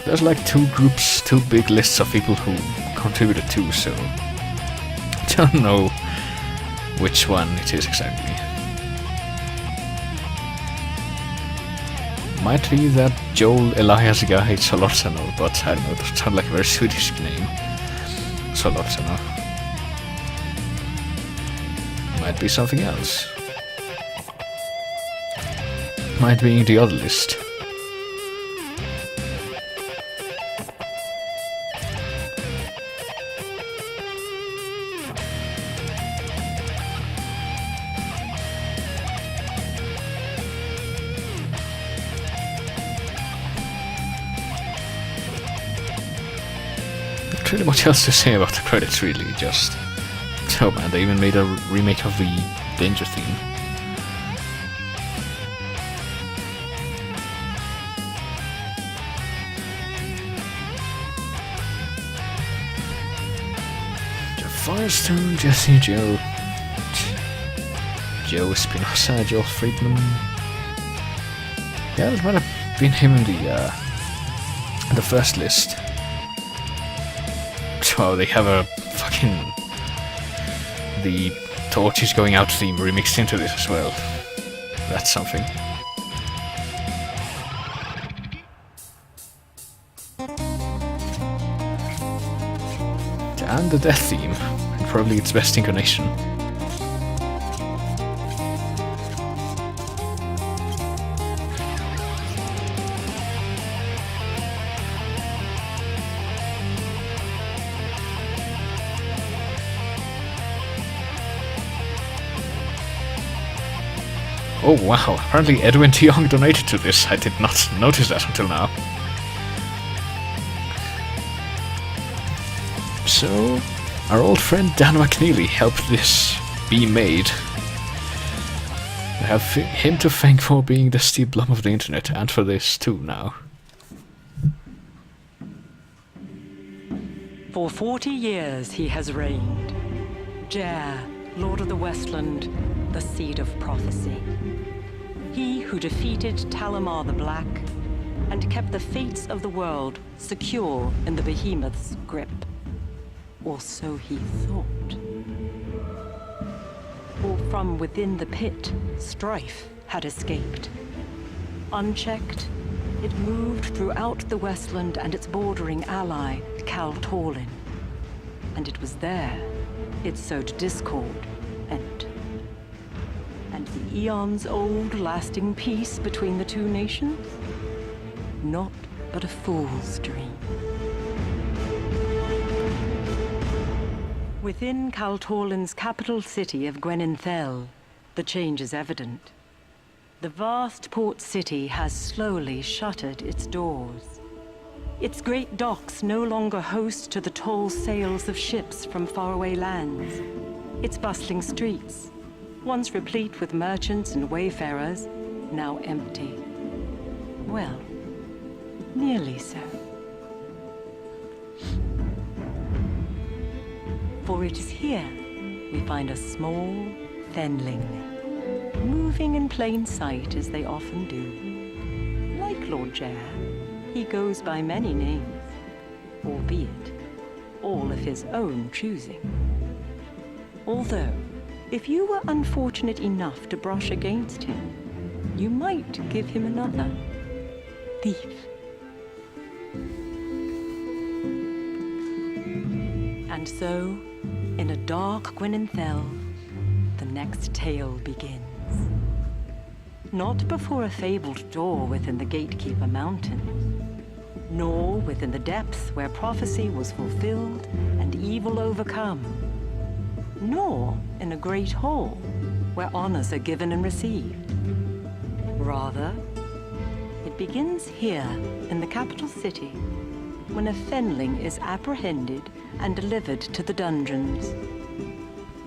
There's like two big lists of people who contributed too, so I don't know which one it is exactly. Might be that Joel Elias guy Solortano, but I don't know, it doesn't sound like a very Swedish name. Solortano. Might be something else. Might be in the other list. Not really much else to say about the credits, really, just... Oh man, they even made a remake of the Danger theme. Firestone, Jesse, Joe Espinosa, Joel Friedman. Yeah, it might have been him in the first list. Oh, they have a fucking the Torches Going Out theme remixed into this as well. That's something. And the death theme, and probably its best incarnation. Oh wow, apparently Edwin Tiong donated to this. I did not notice that until now. So, our old friend Dan McNeely helped this be made. I have him to thank for being the Steve Blum of the internet, and for this too now. For 40 years he has reigned. Jer, Lord of the Westland, the seed of prophecy. He who defeated Talamar the Black and kept the fates of the world secure in the behemoth's grip. Or so he thought. For from within the pit, strife had escaped. Unchecked, it moved throughout the Westland and its bordering ally, Cal Torlin. And it was there it sowed discord and the eons-old lasting peace between the two nations? Not but a fool's dream. Within Cal Torlin's capital city of Gwenenthel, the change is evident. The vast port city has slowly shuttered its doors. Its great docks no longer host to the tall sails of ships from faraway lands. Its bustling streets, once replete with merchants and wayfarers, now empty. Well, nearly so. For it is here we find a small Fenling, moving in plain sight as they often do. Like Lord Jer, he goes by many names, albeit all of his own choosing. Although, if you were unfortunate enough to brush against him, you might give him another. Thief. And so, in a dark Gwenenthel, the next tale begins. Not before a fabled door within the Gatekeeper Mountain, nor within the depths where prophecy was fulfilled and evil overcome, nor in a great hall where honors are given and received. Rather, it begins here in the capital city, when a Fenling is apprehended and delivered to the dungeons.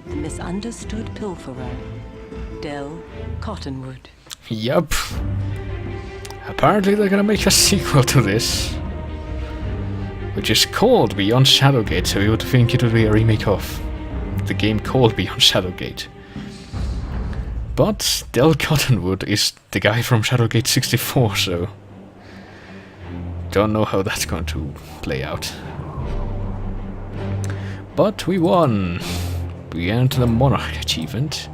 The misunderstood pilferer, Del Cottonwood. Yup. Apparently they're gonna make a sequel to this, which is called Beyond Shadowgate, so you would think it would be a remake of the game called Beyond Shadowgate. But Del Cottonwood is the guy from Shadowgate 64, so don't know how that's going to play out. But we won! We earned the Monarch achievement.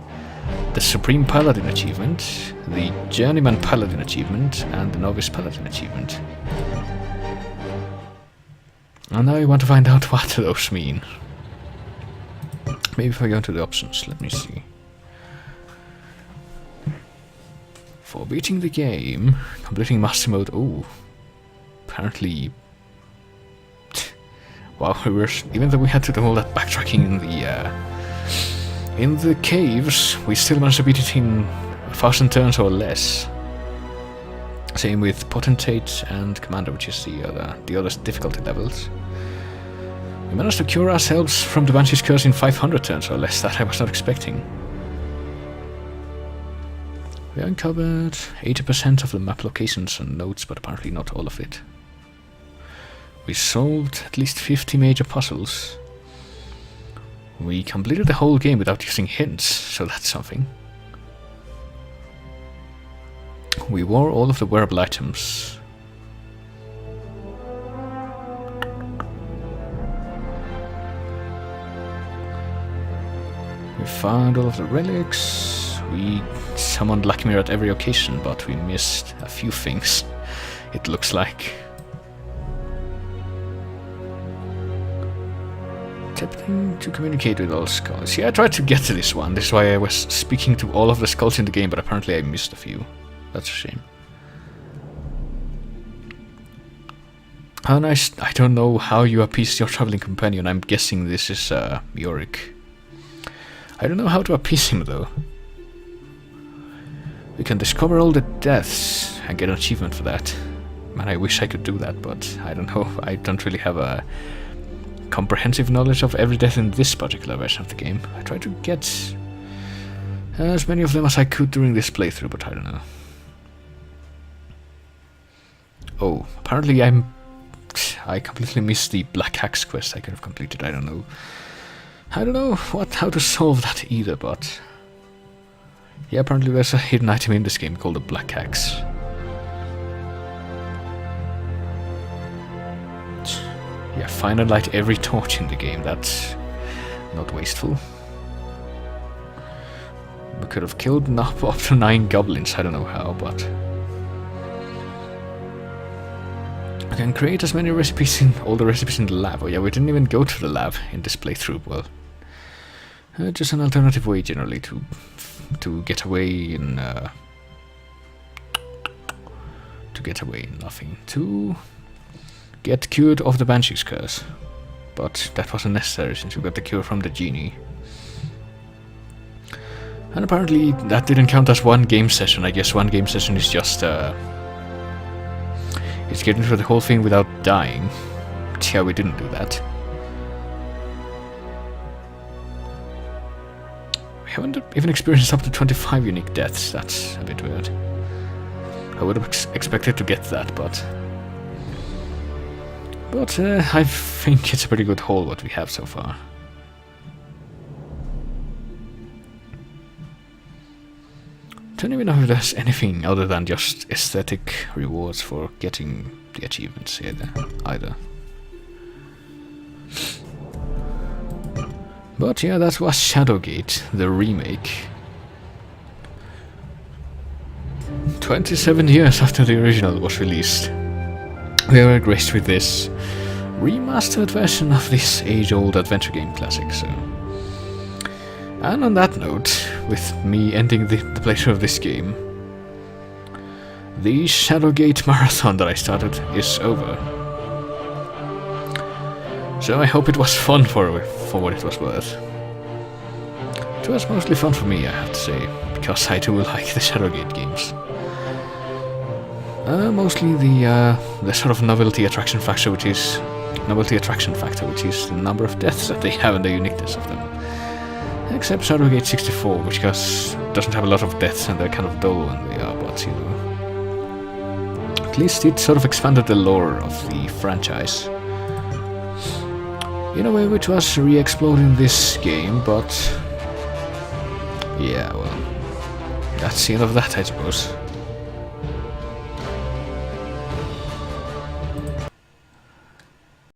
the Supreme Paladin achievement, the Journeyman Paladin achievement, and the Novice Paladin achievement. And now I want to find out what those mean. Maybe if I go into the options, let me see. For beating the game, completing Master Mode, oh, apparently... Wow, even though we had to do all that backtracking in the caves, we still managed to beat it in 1,000 turns or less. Same with Potentate and Commander, which is the other difficulty levels. We managed to cure ourselves from the Banshee's Curse in 500 turns or less, that I was not expecting. We uncovered 80% of the map locations and nodes, but apparently not all of it. We solved at least 50 major puzzles. We completed the whole game without using hints, so that's something. We wore all of the wearable items. We found all of the relics. We summoned Lucky Mirror at every occasion, but we missed a few things, it looks like. Attempting to communicate with all skulls. Yeah, I tried to get to this one. This is why I was speaking to all of the skulls in the game, but apparently I missed a few. That's a shame. How nice. I don't know how you appease your traveling companion. I'm guessing this is Yorick. I don't know how to appease him though. We can discover all the deaths and get an achievement for that. Man, I wish I could do that, but I don't know. I don't really have a comprehensive knowledge of every death in this particular version of the game. I tried to get as many of them as I could during this playthrough, but I don't know. Oh, apparently I completely missed the Black Axe quest I could have completed. I don't know how to solve that either, but yeah, apparently there's a hidden item in this game called the Black Axe. Yeah, find and light every torch in the game. That's not wasteful. We could have killed up to 9 goblins. I don't know how, but I can create as many recipes in all the recipes in the lab. Oh yeah, we didn't even go to the lab in this playthrough. Well, just an alternative way generally to get away in nothing. To get cured of the Banshee's Curse, but that wasn't necessary since we got the cure from the genie. And apparently that didn't count as one game session. I guess one game session is just it's getting through the whole thing without dying. But yeah, we didn't do that. We haven't even experienced up to 25 unique deaths. That's a bit weird. I would have expected to get that, but I think it's a pretty good haul what we have so far. Don't even know if there's anything other than just aesthetic rewards for getting the achievements either. But yeah, that was Shadowgate, the remake. 27 years after the original was released. We were graced with this remastered version of this age-old adventure game classic, so... And on that note, with me ending the playthrough of this game, the Shadowgate marathon that I started is over. So I hope it was fun for what it was worth. It was mostly fun for me, I have to say, because I do like the Shadowgate games. Mostly the sort of novelty attraction factor, which is the number of deaths that they have and the uniqueness of them. Except Shadowgate 64, which doesn't have a lot of deaths and they're kind of dull when they are, but you know, at least it sort of expanded the lore of the franchise in a way which was re-explored in this game, but yeah, well, that's the end of that, I suppose.